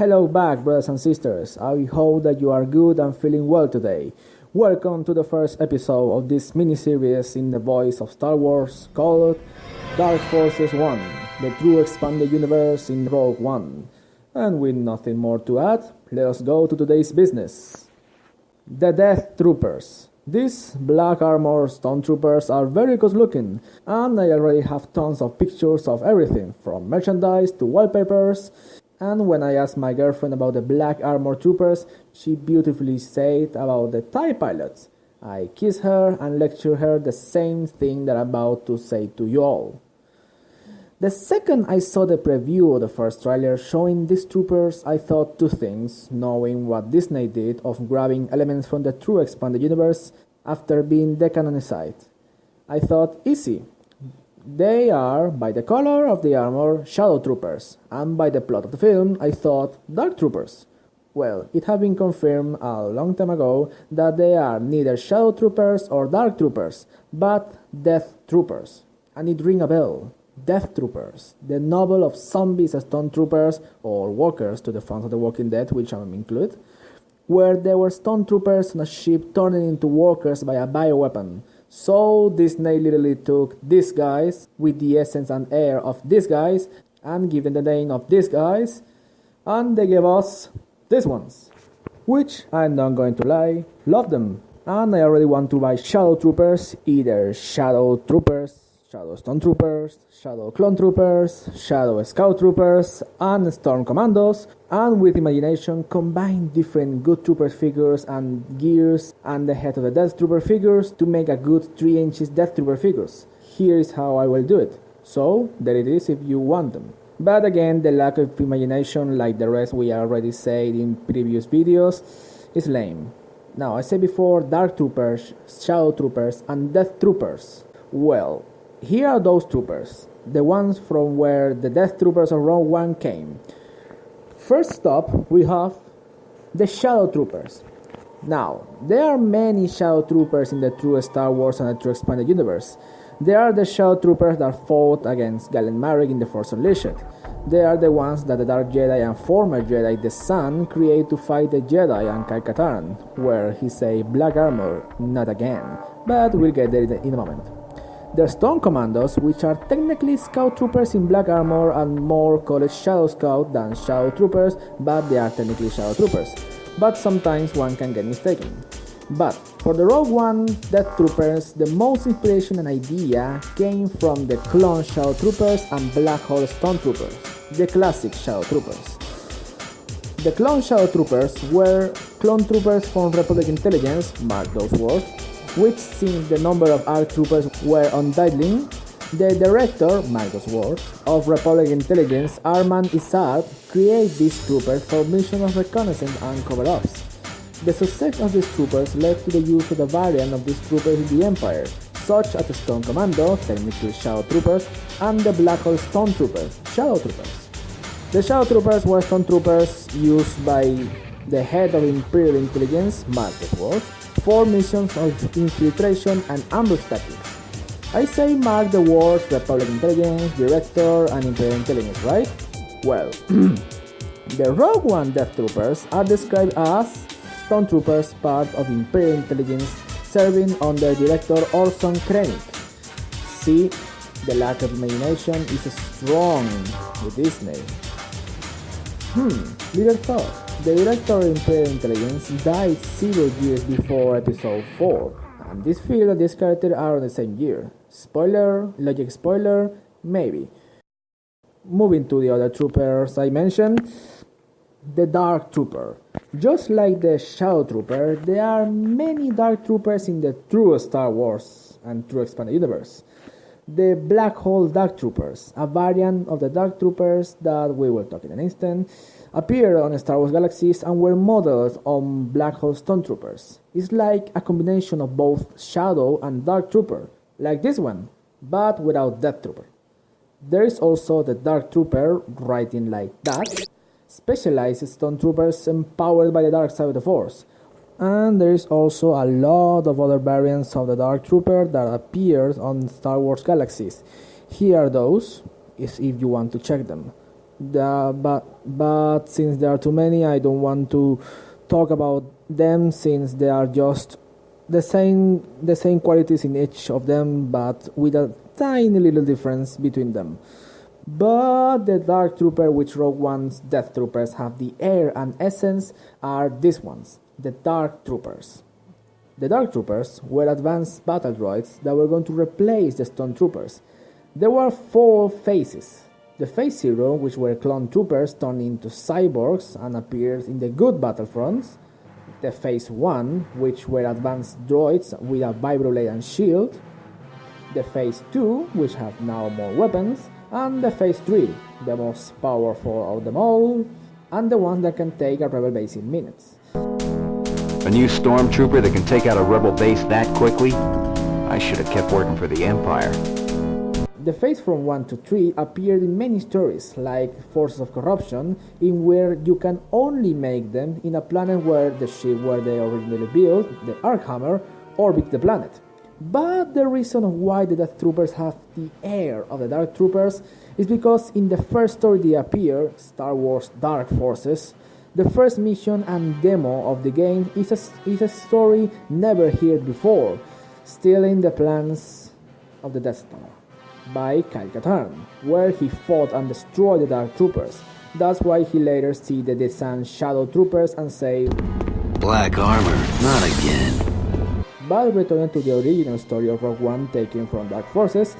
Hello back, brothers and sisters. I hope that you are good and feeling well today. Welcome to the first episode of this mini-series in the voice of Star Wars called Dark Forces 1, the true expanded universe in Rogue One. And with nothing more to add, let us go to today's business. The Death Troopers. These black armor stormtroopers are very good looking, and I already have tons of pictures of everything, from merchandise to wallpapers. And when I asked my girlfriend about the black armor troopers, she beautifully said about the TIE pilots. I kissed her and lectured her the same thing that I'm about to say to you all. The second I saw the preview of the first trailer showing these troopers, I thought two things, knowing what Disney did of grabbing elements from the true expanded universe after being decanonized. I thought, easy. They are, by the color of the armor, Shadow Troopers, and by the plot of the film, I thought Dark Troopers. Well, it had been confirmed a long time ago that they are neither Shadow Troopers or Dark Troopers, but Death Troopers. And it rings a bell. Death Troopers, the novel of zombies as stormtroopers, or walkers to the fans of The Walking Dead, which I'm included, where there were stormtroopers on a ship turning into walkers by a bioweapon. So Disney literally took these guys with the essence and air of these guys and gave them the name of these guys, and they gave us these ones, which I'm not going to lie, love them. And I already want to buy Shadow Troopers, either Shadow Troopers, Shadow Stormtroopers, Shadow Clone Troopers, Shadow Scout Troopers, and Storm Commandos, and with imagination combine different good Troopers figures and gears and the head of the Death Trooper figures to make a good 3 inches Death Trooper figures. Here is how I will do it. So, there it is if you want them. But again, the lack of imagination, like the rest we already said in previous videos, is lame. Now, I said before Dark Troopers, Shadow Troopers, and Death Troopers. Well, here are those troopers, the ones from where the Death Troopers of Rogue One came. First up, we have the Shadow Troopers. Now, there are many Shadow Troopers in the true Star Wars and the true expanded universe. There are the Shadow Troopers that fought against Galen Marek in The Force Unleashed. They are the ones that the Dark Jedi and former Jedi the Sun create to fight the Jedi and Kai Katarn, where he say black armor, not again, but we'll get there in a moment. There are Storm Commandos, which are technically Scout Troopers in black armor and more called Shadow Scout than Shadow Troopers, but they are technically Shadow Troopers. But sometimes one can get mistaken. But for the Rogue One Death Troopers, the most inspiration and idea came from the Clone Shadow Troopers and Black Hole Stormtroopers, the classic Shadow Troopers. The Clone Shadow Troopers were clone troopers from Republic Intelligence, mark those words, which, since the number of ARC troopers were untitled, the director, Marcos Ward, of Republic Intelligence, Arman Issar, created these troopers for missions of reconnaissance and cover-ups. The success of these troopers led to the use of a variant of these troopers in the Empire, such as the Storm Commando, technically Shadow Troopers, and the Black Hole Stormtroopers, Shadow Troopers. The Shadow Troopers were stormtroopers used by the head of Imperial Intelligence, Marcos Ward, for missions of infiltration and ambush tactics. I say mark the words Republic Intelligence, Director, and Imperial Intelligence, right? Well, the Rogue One Death Troopers are described as stormtroopers part of Imperial Intelligence serving under Director Orson Krennic. See, the lack of imagination is strong with Disney. Little thought. The director of Imperial Intelligence died several years before episode 4, and this feel that this character are on the same year. Spoiler, logic spoiler, maybe. Moving to the other troopers I mentioned, the Dark Trooper. Just like the Shadow Trooper, there are many Dark Troopers in the true Star Wars and true expanded universe. The Black Hole Dark Troopers, a variant of the Dark Troopers that we will talk in an instant, appeared on Star Wars Galaxies and were modeled on Black Hole Stormtroopers. It's like a combination of both Shadow and Dark Trooper, like this one, but without Death Trooper. There is also the Dark Trooper, writing like that, specialized Stormtroopers empowered by the dark side of the Force. And there is also a lot of other variants of the Dark Trooper that appeared on Star Wars Galaxies. Here are those, if you want to check them. but since there are too many, I don't want to talk about them since they are just the same qualities in each of them, but with a tiny little difference between them. But the Dark Trooper, which Rogue One's Death Troopers have the air and essence, are these ones, the Dark Troopers. The Dark Troopers were advanced battle droids that were going to replace the Stormtroopers. There were 4 phases. The Phase 0, which were clone troopers turned into cyborgs and appeared in the good battlefronts. The Phase 1, which were advanced droids with a vibroblade and shield. The Phase 2, which have now more weapons. And the Phase 3, the most powerful of them all, and the one that can take a rebel base in minutes. A new stormtrooper that can take out a rebel base that quickly? I should have kept working for the Empire. The Phase from 1 to 3 appeared in many stories, like Forces of Corruption, in where you can only make them in a planet where the ship where they originally built, the Archammer, orbits the planet. But the reason why the Death Troopers have the air of the Dark Troopers is because in the first story they appear, Star Wars Dark Forces, the first mission and demo of the game is a story never heard before, stealing the plans of the Death Star by Kyle Katarn, where he fought and destroyed the Dark Troopers. That's why he later sees the Deatr Shadow Troopers and say, "Black armor, not again." But returning to the original story of Rogue One taken from Dark Forces,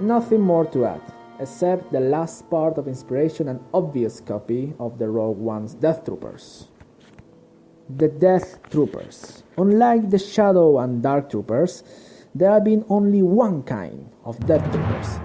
nothing more to add, except the last part of inspiration and obvious copy of the Rogue One's Death Troopers. The Death Troopers. Unlike the Shadow and Dark Troopers, there have been only one kind of Death Troopers.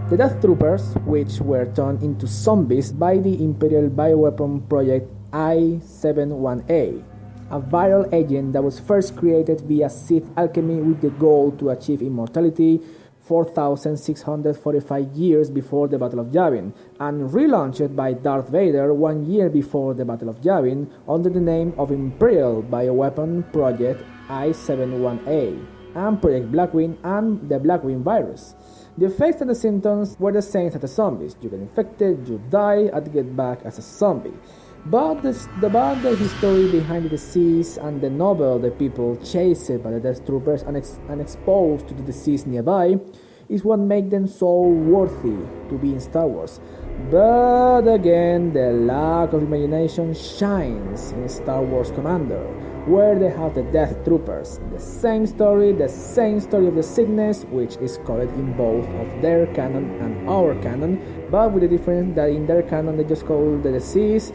The Death Troopers, which were turned into zombies by the Imperial Bioweapon Project I-71A, a viral agent that was first created via Sith alchemy with the goal to achieve immortality 4,645 years before the Battle of Yavin, and relaunched by Darth Vader 1 year before the Battle of Yavin under the name of Imperial Bioweapon Project I-71A, and Project Blackwing and the Blackwing virus. The effects and the symptoms were the same as the zombies. You get infected, you die, and get back as a zombie. But the history behind the disease and the novel the people chased by the Death Troopers and exposed to the disease nearby is what makes them so worthy to be in Star Wars. But again, the lack of imagination shines in Star Wars Commander, where they have the Death Troopers. The same story of the sickness, which is called in both of their canon and our canon, but with the difference that in their canon they just call the disease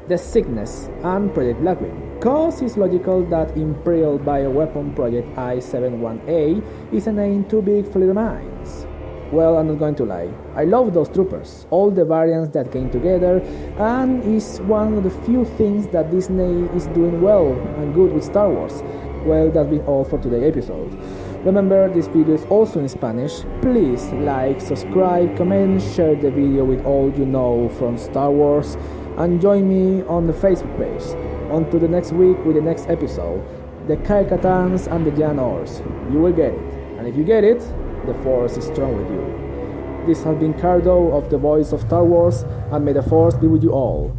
the sickness and Project Blackwing. Cause it's logical that Imperial Bioweapon Project I-71A is a name too big for little minds. Well, I'm not going to lie, I love those troopers, all the variants that came together, and is one of the few things that Disney is doing well and good with Star Wars. Well, that's been all for today's episode. Remember, this video is also in Spanish. Please like, subscribe, comment, share the video with all you know from Star Wars, and join me on the Facebook page. On to the next week with the next episode, the Kyle Katarns and the Jan Ors. You will get it, and if you get it, the Force is strong with you. This has been Cardo of the Voice of Star Wars, and may the Force be with you all,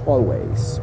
always.